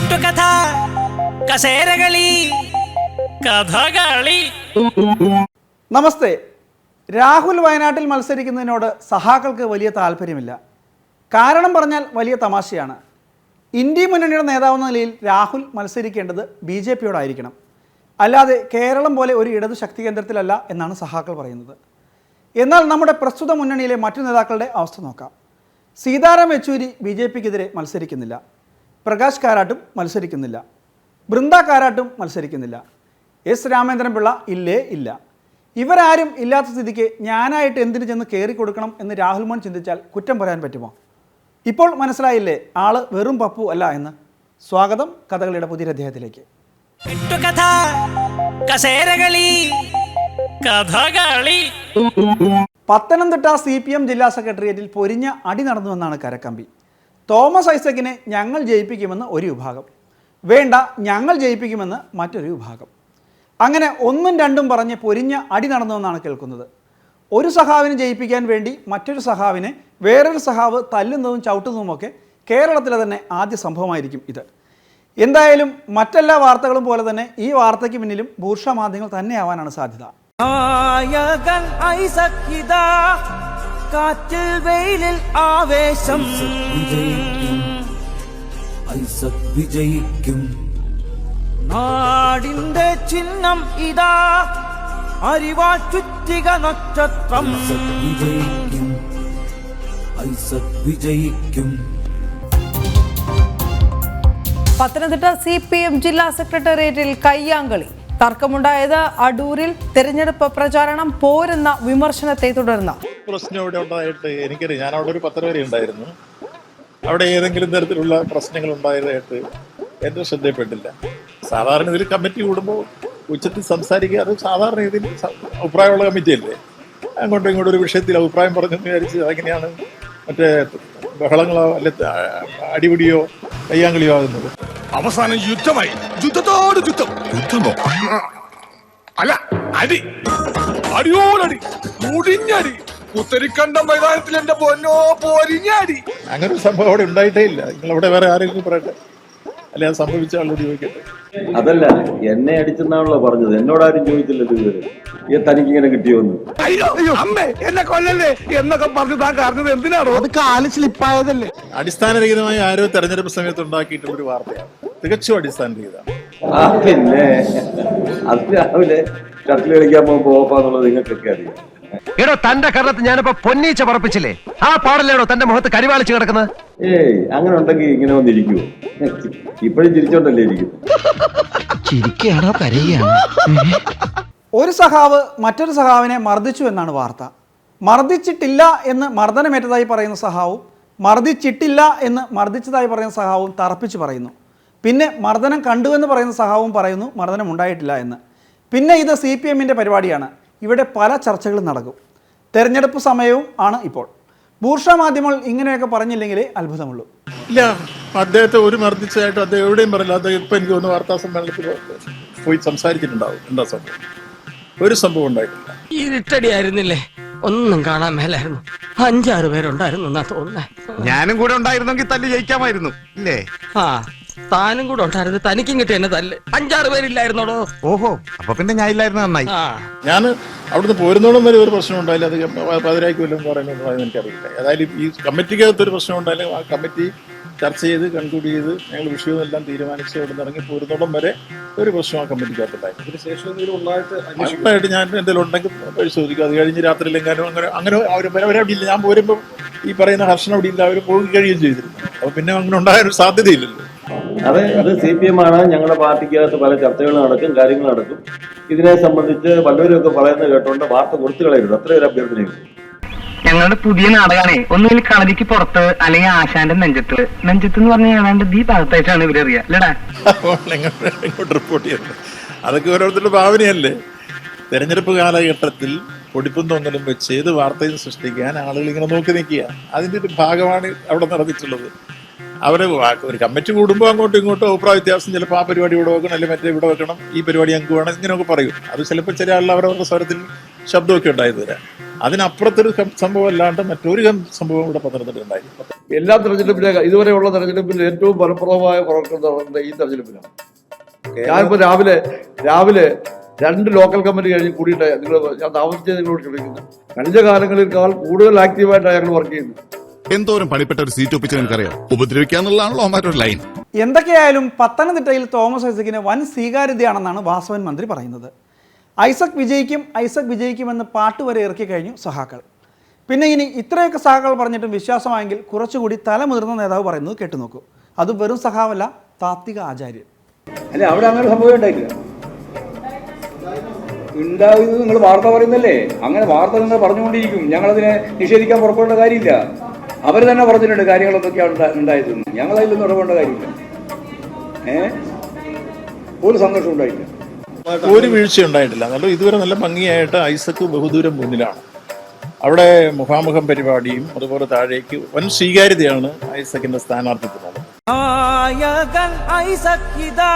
കെട്ടുകഥ കസേരകളി കഥകളി. നമസ്തേ. രാഹുൽ വയനാട്ടിൽ മത്സരിക്കുന്നതിനോട് സഹാക്കൾക്ക് വലിയ താല്പര്യമില്ല. കാരണം പറഞ്ഞാൽ വലിയ തമാശയാണ്. ഇന്ത്യ മുന്നണിയുടെ നേതാവെന്ന നിലയിൽ രാഹുൽ മത്സരിക്കേണ്ടത് BJP-യോടായിരിക്കണം, അല്ലാതെ കേരളം പോലെ ഒരു ഇടതു ശക്തി കേന്ദ്രത്തിലല്ല എന്നാണ് സഹാക്കൾ പറയുന്നത്. എന്നാൽ നമ്മുടെ പ്രസ്തുത മുന്നണിയിലെ മറ്റു നേതാക്കളുടെ അവസ്ഥ നോക്കാം. സീതാറാം യെച്ചൂരി BJP-ക്കെതിരെ മത്സരിക്കുന്നില്ല. പ്രകാശ് കാരാട്ടും മത്സരിക്കുന്നില്ല. ബൃന്ദ കാരാട്ടും മത്സരിക്കുന്നില്ല. S രാമേന്ദ്രൻപിള്ള ഇല്ല. ഇവരാരും ഇല്ലാത്ത സ്ഥിതിക്ക് ഞാനായിട്ട് എന്തിനു ചെന്ന് കയറി കൊടുക്കണം എന്ന് രാഹുൽ മോൻ ചിന്തിച്ചാൽ കുറ്റം പറയാൻ പറ്റുമോ? ഇപ്പോൾ മനസ്സിലായില്ലേ ആള് വെറും പപ്പു അല്ല എന്ന്. സ്വാഗതം കഥകളിയുടെ പുതിയ അധ്യായത്തിലേക്ക്. കെട്ടുകഥ കസേരകളി കഥകളി. പത്തനംതിട്ട CPM ജില്ലാ സെക്രട്ടേറിയറ്റിൽ പൊരിഞ്ഞ അടി നടന്നുവെന്നാണ് കരക്കമ്പി. തോമസ് ഐസക്കിനെ ഞങ്ങൾ ജയിപ്പിക്കുമെന്ന് ഒരു വിഭാഗം, വേണ്ട ഞങ്ങൾ ജയിപ്പിക്കുമെന്ന് മറ്റൊരു വിഭാഗം. അങ്ങനെ ഒന്നും രണ്ടും പറഞ്ഞ് പൊരിഞ്ഞ അടി നടന്നുവെന്നാണ് കേൾക്കുന്നത്. ഒരു സഖാവിനെ ജയിപ്പിക്കാൻ വേണ്ടി മറ്റൊരു സഖാവിനെ വേറൊരു സഖാവ് തല്ലുന്നതും ചവിട്ടുന്നതുമൊക്കെ കേരളത്തിലെ തന്നെ ആദ്യ സംഭവമായിരിക്കും ഇത്. എന്തായാലും മറ്റെല്ലാ വാർത്തകളും പോലെ തന്നെ ഈ വാർത്തയ്ക്ക് പിന്നിലും ബൂർഷ മാധ്യമങ്ങൾ തന്നെയാവാനാണ് സാധ്യത. കാറ്റിൽ വെയിലിൽ ആവേശം വിജയിക്കും നാടിന്റെ ചിഹ്നം ഇതാ അരിവാൾ ചുറ്റിക നക്ഷത്രം വിജയിക്കും വിജയിക്കും. പത്തനംതിട്ട CPM ജില്ലാ സെക്രട്ടേറിയറ്റിൽ കയ്യാങ്കളി. തർക്കമുണ്ടായത് അടൂരിൽ തെരഞ്ഞെടുപ്പ് പ്രചാരണം പോരെന്ന വിമർശനത്തെ തുടർന്ന്. പ്രശ്നം ഇവിടെ ഉണ്ടായിട്ട് എനിക്കറിയാം. ഞാൻ അവിടെ ഒരു 10 വരെ ഉണ്ടായിരുന്നു. അവിടെ ഏതെങ്കിലും തരത്തിലുള്ള പ്രശ്നങ്ങൾ ഉണ്ടായതായിട്ട് എൻ്റെ ശ്രദ്ധയിൽപ്പെട്ടില്ല. സാധാരണ ഇതിൽ കമ്മിറ്റി കൂടുമ്പോൾ ഉച്ചത്തിൽ സംസാരിക്കുക, അത് സാധാരണ ഇതിൽ അഭിപ്രായമുള്ള കമ്മിറ്റിയല്ലേ. അങ്ങോട്ടും ഇങ്ങോട്ടും ഒരു വിഷയത്തിൽ അഭിപ്രായം പറഞ്ഞെന്ന് വിചാരിച്ച് അതെങ്ങനെയാണ് മറ്റേ ബഹളങ്ങളോ അല്ലെ അടിപിടിയോ കയ്യാങ്കളിയോ ആകുന്നത്? അവസാനം യുദ്ധമായി. യുദ്ധത്തോട് യുദ്ധം. യുദ്ധമോ അല്ല, അടി അടിയോടടി മുടിഞ്ഞടി. കുത്തരിക്കണ്ടം മൈതാനത്തിൽ എന്റെ പൊന്നോ പൊരിഞ്ഞടി. അങ്ങനെ ഒരു സംഭവം അവിടെ ഉണ്ടായിട്ടേ ഇല്ല. നിങ്ങളവിടെ വേറെ ആരെങ്കിലും പറയട്ടെ, അല്ലെ അത് സംഭവിച്ച ആളോട് ചോദിക്കട്ടെ. അതല്ല, എന്നെ അടിച്ചെന്നാണല്ലോ പറഞ്ഞത്, എന്നോടാരും ചോദിച്ചില്ലല്ലോ ഇതുവരെ തനിക്കിങ്ങനെ കിട്ടിയോന്ന്. അയ്യോ അമ്മേ എന്നെ കൊല്ലല്ലേ എന്നൊക്കെ പറഞ്ഞു താൻ കാരണത് എന്തിനാണോ? അത് കാല് സ്ലിപ്പായതല്ലേ. അടിസ്ഥാനരഹിതമായ ആരോ തെരഞ്ഞെടുപ്പ് സമയത്ത് ഉണ്ടാക്കിയിട്ടുള്ള ഒരു വാർത്തയാണ്, തികച്ചും അടിസ്ഥാനരഹിതമാണ്. പിന്നെ അത് രാവിലെ ഷട്ടിൽ കളിക്കാൻ പോകുമ്പോ ഓപ്പാന്നുള്ളത് നിങ്ങൾക്കൊക്കെ അറിയാം. എടോ, തന്റെ കരണത്ത് ഞാനിപ്പോ പൊന്നീച്ച പറപ്പിച്ചില്ലേ? ആ പാടല്ലേടോ തന്റെ മുഖത്ത് കരിവാളിച്ച് കിടക്കുന്നത്? ഏയ്, അങ്ങനെ ഉണ്ടെങ്കിൽ ഇങ്ങനെ വന്നിരിക്കുവോ? ഇപ്പോഴും ചിരിച്ചോണ്ടല്ലേ ഇരിക്കും. ചിരിക്കുകയാണോ കരയുകയാണോ? ഒരു സഖാവ് മറ്റൊരു സഖാവിനെ മർദ്ദിച്ചു എന്നാണ് വാർത്ത. മർദ്ദിച്ചിട്ടില്ല എന്ന് മർദ്ദനമേറ്റതായി പറയുന്ന സഖാവും മർദ്ദിച്ചിട്ടില്ല എന്ന് മർദ്ദിച്ചതായി പറയുന്ന സഖാവും തറപ്പിച്ച് പറയുന്നു. പിന്നെ മർദ്ദനം കണ്ടുവെന്ന് പറയുന്ന സഖാവും പറയുന്നു മർദ്ദനം ഉണ്ടായിട്ടില്ല എന്ന്. പിന്നെ ഇത് CPM-ൻ്റെ പരിപാടിയാണ്. ഇവിടെ പല ചർച്ചകളും നടക്കും. തെരഞ്ഞെടുപ്പ് സമയവും ആണ് ഇപ്പോൾ. ബൂർഷ മാധ്യമങ്ങൾ ഇങ്ങനെയൊക്കെ പറഞ്ഞില്ലെങ്കിലേ അത്ഭുതമുള്ളൂ. ഇല്ല, അദ്ദേഹത്തെ ഒരു മർദ്ദിച്ചതായിട്ട് അദ്ദേഹം എവിടെയും പറയില്ല. അദ്ദേഹം ഇപ്പം എനിക്ക് തോന്നുന്നു വാർത്താ സമ്മേളനത്തിൽ പോയി സംസാരിച്ചിട്ടുണ്ടാവും. എന്താ സംഭവം? ഒരു സംഭവം ഉണ്ടായിട്ടില്ല. ഇരുട്ടടി ആയിരുന്നില്ലേ, ഒന്നും കാണാൻ മേലായിരുന്നു. 5-6 പേരുണ്ടായിരുന്നു എന്നാ തോന്നുന്നേ. ഞാനും കൂടെ ഉണ്ടായിരുന്നെങ്കിൽ തല്ലി ജയിക്കാമായിരുന്നു ഇല്ലേ? ആ, താനും കൂടെ ഉണ്ടായിരുന്നു. തനിക്കും കിട്ടിയ എന്നെ തല്ല്. 5-6 പേരില്ലായിരുന്നോടോ. ഓഹോ, അപ്പൊ പിന്നെ ഞാൻ ഇല്ലായിരുന്നു. നന്നായി. ഞാൻ അവിടുന്ന് പോരുന്നോളം വരെ ഒരു പ്രശ്നം ഉണ്ടായില്ല. അത് പതിനായിരം കൊല്ലം പറയുന്നത് എനിക്കറിയില്ല. ഏതായാലും ഈ കമ്മിറ്റിക്കകത്ത് ഒരു പ്രശ്നം ഉണ്ടായാലും ആ കമ്മിറ്റി ചർച്ച ചെയ്ത് കൺക്ലൂഡ് ചെയ്ത് ഞങ്ങൾ വിഷയമെല്ലാം തീരുമാനിച്ച് അവിടെ നിന്ന് ഇറങ്ങി പോരുന്നോളം വരെ ഒരു പ്രശ്നം ആ കമ്മിറ്റിക്കകത്തുണ്ടായിരുന്നു. അതിനുശേഷം ഞാൻ എന്തെങ്കിലും ഉണ്ടെങ്കിൽ പരിശോധിക്കും. അത് കഴിഞ്ഞ് രാത്രിയിലെങ്ങാനും അങ്ങനെ അവർ അവിടെ ഇല്ല. ഞാൻ പോരുമ്പോൾ ഈ പറയുന്ന ഹർഷൻ അവിടെ ഇല്ല, അവർ പോയി കഴിയുകയും ചെയ്തിരുന്നു. അപ്പൊ പിന്നെ അങ്ങനെ ഉണ്ടായൊരു സാധ്യതയില്ലല്ലോ. അത് CPM ആണ്. ഞങ്ങളുടെ പാർട്ടിക്കകത്ത് പല ചർച്ചകൾ നടക്കും, കാര്യങ്ങൾ നടക്കും. ഇതിനെ സംബന്ധിച്ച് വല്ലവരൊക്കെ പറയുന്നത് കേട്ടോണ്ട് വാർത്ത കൊടുത്തു കളയരുത്. അത്രയൊരു അഭ്യർത്ഥനയുള്ളൂ. ഞങ്ങളുടെ പുതിയ നാടകമാണേ, ഒന്നുകിൽ കളരിക്ക് പുറത്ത് അല്ലെങ്കിൽ ആശാന്റെ നെഞ്ചത്ത് എന്ന് പറഞ്ഞാൽ ഏതാണ്ട് ഈ ഭാഗത്തായിട്ടാണ് ഇവരറിയാം അല്ലേടാ. ഇങ്ങോട്ട് റിപ്പോർട്ട് ചെയ്യുന്നത് അതൊക്കെ ഓരോരുത്തരുടെ ഭാവനയല്ലേ. തെരഞ്ഞെടുപ്പ് കാലഘട്ടത്തിൽ പൊടിപ്പും തൊങ്ങലും വെച്ച് ഏത് വാർത്തയും സൃഷ്ടിക്കാൻ ആളുകൾ ഇങ്ങനെ നോക്കി നിൽക്കുക. അതിൻ്റെ ഒരു ഭാഗമാണ് അവിടെ നടന്നിട്ടുള്ളത്. അവരെ ഒരു കമ്മിറ്റി കൂടുമ്പോൾ അങ്ങോട്ടും ഇങ്ങോട്ടും അഭിപ്രായ വ്യത്യാസം, ചിലപ്പോൾ ആ പരിപാടി ഇവിടെ വെക്കണം, അല്ലെങ്കിൽ മറ്റേ ഇവിടെ വെക്കണം, ഈ പരിപാടി ഞങ്ങൾക്ക് വേണം, ഇങ്ങനെയൊക്കെ പറയും. അത് ചിലപ്പോൾ ചില ആളുകൾ അവരവരുടെ സ്വരത്തിൽ ശബ്ദമൊക്കെ ഉണ്ടായി തരാം. അതിനപ്പുറത്തൊരു സംഭവം അല്ലാണ്ട് മറ്റൊരു സംഭവം ഇവിടെ പത്തനംതിട്ട ഉണ്ടായിരുന്നു. എല്ലാ തെരഞ്ഞെടുപ്പിലെ ഇതുവരെയുള്ള തെരഞ്ഞെടുപ്പിൽ ഏറ്റവും ഫലപ്രദമായ പ്രവർത്തനം നടന്നത് ഈ തെരഞ്ഞെടുപ്പിലാണ്. ഞാനിപ്പോൾ രാവിലെ 2 ലോക്കൽ കമ്മിറ്റി കഴിഞ്ഞ് കൂടിയിട്ട് ഞാൻ താമസിച്ചത് നിങ്ങളോട് ചോദിക്കുന്നു. കഴിഞ്ഞ കാലങ്ങളിൽക്കാൾ കൂടുതൽ ആക്റ്റീവായിട്ടാണ് ഞങ്ങൾ വർക്ക് ചെയ്യുന്നത്. എന്തോരം പണിപ്പെട്ട ഒരു സീറ്റ് ഒപ്പിച്ച് എനിക്കറിയാം. ഉപദ്രവിക്കാന്നുള്ളതാണല്ലോ മറ്റൊരു ലൈൻ. എന്തൊക്കെയായാലും പത്തനംതിട്ടയിൽ തോമസ് ഐസക്കിന് വൻ സ്വീകാര്യതയാണെന്നാണ് വാസവൻ മന്ത്രി പറയുന്നത്. ഐസക് വിജയിക്കുമെന്ന് പാട്ട് വരെ ഇറക്കി കഴിഞ്ഞു സഹാക്കൾ. പിന്നെ ഇനി ഇത്രയൊക്കെ സഹാക്കൾ പറഞ്ഞിട്ടും വിശ്വാസമായെങ്കിൽ കുറച്ചുകൂടി തലമുതിർന്ന നേതാവ് പറയുന്നത് കേട്ടുനോക്കൂ. അത് വെറും സഹാവല്ല, താത്വിക ആചാര്യൻ. അല്ല, അവിടെ അങ്ങനെ സംഭവം ഉണ്ടായിട്ടില്ല. ഉണ്ടാവുന്നത് നിങ്ങൾ വാർത്ത പറയുന്നല്ലേ, അങ്ങനെ വാർത്ത നിങ്ങൾ പറഞ്ഞുകൊണ്ടിരിക്കും. ഞങ്ങളതിനെ നിഷേധിക്കാൻ പുറപ്പെടേണ്ട കാര്യമില്ല. അവർ തന്നെ പറഞ്ഞിട്ടുണ്ട് കാര്യങ്ങൾ എന്തൊക്കെയാണ് ഉണ്ടായതെന്ന്. ഞങ്ങളതിലൊന്നും ഇടപെടേണ്ട കാര്യമില്ല. ഒരു സന്തോഷം ഉണ്ടായില്ല, ഒരു വീഴ്ച ഉണ്ടായിട്ടില്ല. നല്ല ഇതുവരെ നല്ല ഭംഗിയായിട്ട് ഐസക് ബഹുദൂരം മുന്നിലാണ്. അവിടെ മുഖാമുഖം പരിപാടിയും അതുപോലെ താഴേക്ക് വൻ സ്വീകാര്യതയാണ് ഐസക്കിന്റെ സ്ഥാനാർത്ഥിത്വം. നായകൻ ഐസക് ഇതാ,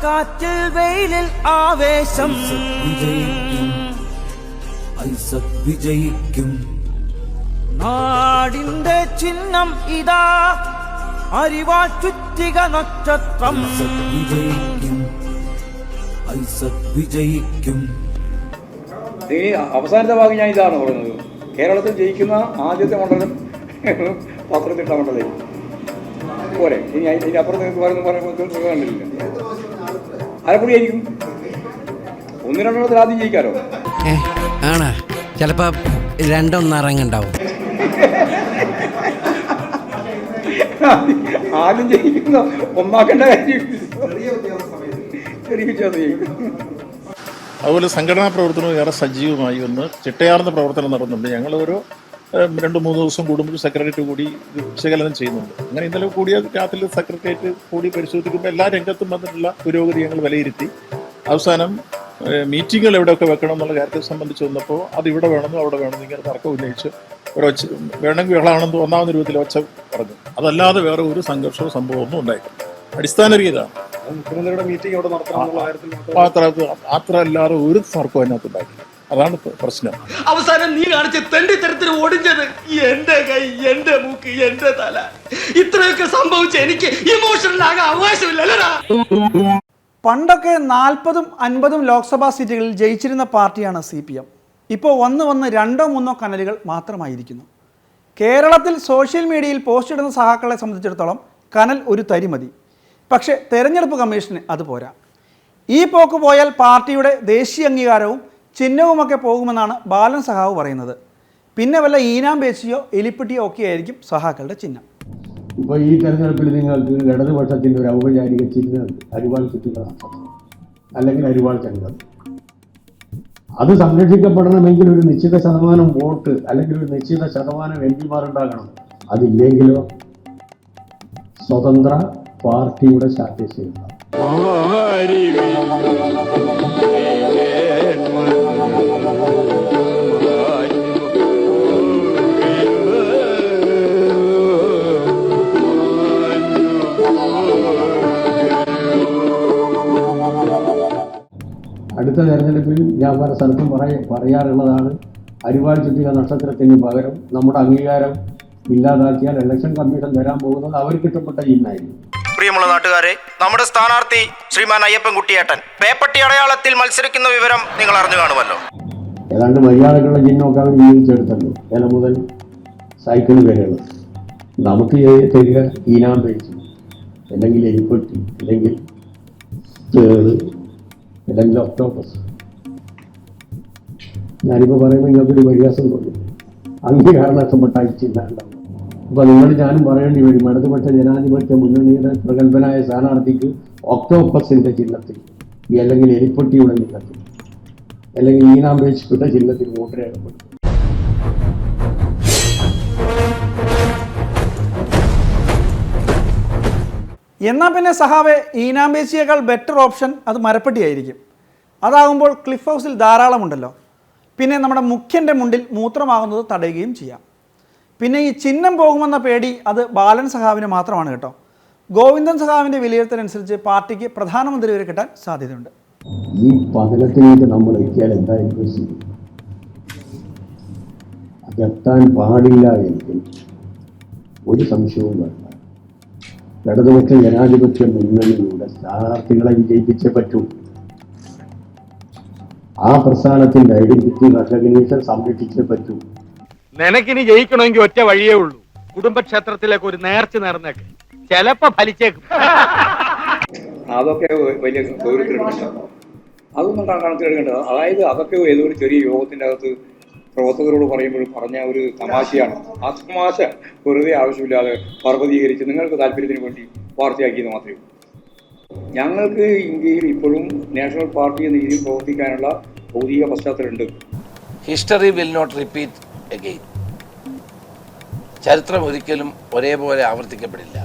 കാറ്റിൽ വെയിലിൽ ആവേശം. ഐസക് വിജയിക്കും. നാടിന്റെ ചിഹ്നം ഇതാ, അരിവാൾ ചുറ്റിക നക്ഷത്രം. വിജയിക്കും. ഐസക് വിജയിക്കും. ഇനി അവസാനത്തെ ഭാഗം ഞാൻ ഇതാണ് പറയുന്നത്. കേരളത്തിൽ ജയിക്കുന്ന ആദ്യത്തെ മണ്ഡലം പത്തനംതിട്ട മണ്ഡലം പോരെ. ഇനി അപ്പുറത്ത് നിങ്ങൾക്ക് കണ്ടില്ല. ആലപ്പുഴ ആയിരിക്കും. 1-2 ആദ്യം ജയിക്കാലോ. ആണാ ചിലപ്പോ 2-1 ഉണ്ടാവും. ആദ്യം ജയിക്കുന്ന ഒന്നാക്കേണ്ട കാര്യം ചെറിയ വ്യത്യാസം ജയിക്കും. അതുപോലെ സംഘടനാ പ്രവർത്തനവും ഏറെ സജീവമായി ഒന്ന് ചിട്ടയാർന്ന പ്രവർത്തനം നടന്നുണ്ട്. ഞങ്ങൾ ഓരോ 2-3 ദിവസം കൂടുമ്പോൾ സെക്രട്ടേറിയറ്റ് കൂടി വിശകലനം ചെയ്യുന്നുണ്ട്. അങ്ങനെ ഇന്നലെ കൂടിയ രാത്രി സെക്രട്ടേറിയറ്റ് കൂടി പരിശോധിക്കുമ്പോൾ എല്ലാ രംഗത്തും വന്നിട്ടുള്ള പുരോഗതി ഞങ്ങൾ വിലയിരുത്തി. അവസാനം മീറ്റിങ്ങുകൾ എവിടെയൊക്കെ വെക്കണം എന്നുള്ള കാര്യത്തെ സംബന്ധിച്ച് വന്നപ്പോൾ അത് ഇവിടെ വേണമെന്നും അവിടെ വേണമെന്നും ഇങ്ങനെ തർക്കം ഉന്നയിച്ച് ഒരൊച്ച വേണമെങ്കിൽ ബഹളമാണെന്ന് തോന്നാവുന്ന രൂപത്തിൽ ഒച്ച പറഞ്ഞു. അതല്ലാതെ വേറെ ഒരു സംഘർഷവും സംഭവമൊന്നും ഉണ്ടായിട്ടില്ല. അടിസ്ഥാനരീതാണ് മീറ്റിംഗ് അവിടെ മാത്രമല്ലാതെ ഒരു തർക്കവും അതിനകത്ത് ഉണ്ടായിട്ടില്ല. അതാണ് പ്രശ്നം. അവസാനം നീ കാണിച്ച തെണ്ടിത്തരത്തിന് ഓടിഞ്ഞത് എന്റെ കൈ, എന്റെ മൂക്ക്, എന്റെ തല. ഇത്രയൊക്കെ സംഭവിച്ച എനിക്ക് ഇമോഷണൽ ആകാൻ അവകാശമില്ലല്ലടാ. പണ്ടൊക്കെ 40-50 ലോക്സഭാ സീറ്റുകളിൽ ജയിച്ചിരുന്ന പാർട്ടിയാണ് CPM. ഇപ്പോൾ വന്ന് 2-3 കനലുകൾ മാത്രമായിരിക്കുന്നു. കേരളത്തിൽ സോഷ്യൽ മീഡിയയിൽ പോസ്റ്റ് ഇടുന്ന സഹാക്കളെ സംബന്ധിച്ചിടത്തോളം കനൽ ഒരു തരി മതി. പക്ഷേ തെരഞ്ഞെടുപ്പ് കമ്മീഷന് അത് പോരാ. ഈ പോക്ക് പോയാൽ പാർട്ടിയുടെ ദേശീയ അംഗീകാരവും ചിഹ്നവുമൊക്കെ പോകുമെന്നാണ് ബാലൻ സഹാവ് പറയുന്നത്. പിന്നെ വല്ല ഈനാം പേച്ചിയോ എലിപ്പെട്ടിയോ ഒക്കെ ആയിരിക്കും സഹാക്കളുടെ ചിഹ്നം. ഇപ്പോൾ ഈ തെരഞ്ഞെടുപ്പിൽ നിങ്ങൾക്ക് ഇടതുപക്ഷത്തിൻ്റെ ഒരു ഔപചാരിക ചിഹ്നം അരിവാൾ ചുറ്റുകളാണ്, അല്ലെങ്കിൽ അരിവാൾ ചങ്കം. അത് സംരക്ഷിക്കപ്പെടണമെങ്കിൽ ഒരു നിശ്ചിത ശതമാനം വോട്ട് അല്ലെങ്കിൽ ഒരു നിശ്ചിത ശതമാനം MP-മാർ ഉണ്ടാകണം. അതില്ലെങ്കിലോ സ്വതന്ത്ര പാർട്ടിയുടെ ശാഖ്യശീലം. അടുത്ത തെരഞ്ഞെടുപ്പിൽ ഞാൻ പല സ്ഥലത്തും പറയാറുള്ളതാണ്, അരിവാൾ ചുറ്റിക നക്ഷത്രത്തിന് പകരം നമ്മുടെ അംഗീകാരം ഇല്ലാതാക്കിയാൽ ഇലക്ഷൻ കമ്മീഷൻ തരാൻ പോകുന്നത് അവർക്ക് ഇഷ്ടപ്പെട്ട ചിഹ്നമായിരിക്കും. പ്രിയമുള്ള നാട്ടുകാരെ, നമ്മുടെ സ്ഥാനാർത്ഥി ശ്രീമാൻ അയ്യപ്പൻകുട്ടിയേട്ടൻ പേപ്പട്ടി അടയാളത്തിൽ മത്സരിക്കുന്ന വിവരം നിങ്ങൾ അറിഞ്ഞു കാണുമല്ലോ. ഏതാണ്ട് മര്യാദകളുടെ ചിഹ്നമൊക്കെ അവർ ഉപയോഗിച്ചെടുത്തല്ലോ. ഇല മുതൽ സൈക്കിൾ വരെയുള്ള നമുക്ക് തരിക ഈനാം പേച്ച്, അല്ലെങ്കിൽ എലിപ്പെട്ടി, അല്ലെങ്കിൽ തേള്, അല്ലെങ്കിൽ ഒക്ടോപ്പസ്. ഞാനിപ്പോൾ പറയുമ്പോൾ നിങ്ങൾക്കൊരു പരിഹാസം തോന്നും. അംഗീകാരം നഷ്ടപ്പെട്ട ചിഹ്നം ഉണ്ടാവും. അപ്പോൾ ഞാനും പറയേണ്ടി വരും, ഇടതുപക്ഷ ജനാധിപത്യ മുന്നണിയുടെ പ്രഗത്ഭനായ സ്ഥാനാർത്ഥിക്ക് ഒക്ടോപ്പസിൻ്റെ ചിഹ്നത്തിൽ, അല്ലെങ്കിൽ എലിപ്പെട്ടിയുടെ ചിഹ്നത്തിൽ, അല്ലെങ്കിൽ ഈനാം പേച്ചിയുടെ ചിഹ്നത്തിൽ വോട്ട് രേഖപ്പെടുത്തും. എന്നാൽ പിന്നെ സഹാവെ, ഈനാമ്പേച്ചിയേക്കാൾ ബെറ്റർ ഓപ്ഷൻ അത് മരപ്പെട്ടിയായിരിക്കും. അതാകുമ്പോൾ ക്ലിഫ് ഹൗസിൽ ധാരാളമുണ്ടല്ലോ. പിന്നെ നമ്മുടെ മുഖ്യൻ്റെ മുണ്ടിൽ മൂത്രമാകുന്നത് തടയുകയും ചെയ്യാം. പിന്നെ ഈ ചിഹ്നം പോകുമെന്ന പേടി അത് ബാലൻ സഹാവിന് മാത്രമാണ് കേട്ടോ. ഗോവിന്ദൻ സഹാവിൻ്റെ വിലയിരുത്തലനുസരിച്ച് പാർട്ടിക്ക് പ്രധാനമന്ത്രി വരെ കിട്ടാൻ സാധ്യതയുണ്ട്. ഈ പതനത്തിലേക്ക് നമ്മൾ എത്തിയാൽ എന്തായിരിക്കും? എത്താൻ പാടില്ല എങ്കിൽ ഒരു സംശയവും വേണ്ട. ഇടതുപക്ഷ ജനാധിപത്യ മുന്നണിയുടെ സ്ഥാനാർത്ഥികളെ വിജയിപ്പിച്ചേ പറ്റൂ. ആ പ്രസ്ഥാനത്തിന്റെ ഐഡന്റിറ്റി റെക്കഗ്നീഷൻ സംരക്ഷിച്ചേ പറ്റൂ. നിനക്കിനി ജയിക്കണമെങ്കിൽ ഒറ്റ വഴിയേ ഉള്ളൂ. കുടുംബക്ഷേത്രത്തിലേക്ക് ഒരു നേർച്ച നേർന്നേക്ക്, ചിലപ്പോ ഫലിച്ചേക്കും. അതൊക്കെ വലിയ ഗൗരവത്തിലെടുക്കേണ്ടത്, അതൊന്നും കണക്കിലെടുക്കേണ്ടത്. അതായത് അതൊക്കെ ഏതോ ഒരു ചെറിയ യോഗത്തിന്റെ അകത്ത് പ്രവർത്തകരോട് പറയുമ്പോൾ പറഞ്ഞ ഒരു തമാശയാണ്. ആ തമാശ വെറുതെ ആവശ്യമില്ലാതെ പർവ്വതീകരിച്ച് നിങ്ങൾക്ക് താല്പര്യത്തിന് വേണ്ടി വാർത്തയാക്കിയത് മാത്രമേ ഉള്ളൂ. ഞങ്ങൾക്ക് ഇന്ത്യയിൽ ഇപ്പോഴും നാഷണൽ പാർട്ടി എന്ന രീതിയിൽ പ്രവർത്തിക്കാനുള്ള ഭൗതിക പശ്ചാത്തലമുണ്ട്. History will not repeat again. ചരിത്രം ഒരിക്കലും ഒരേപോലെ ആവർത്തിക്കപ്പെടില്ല.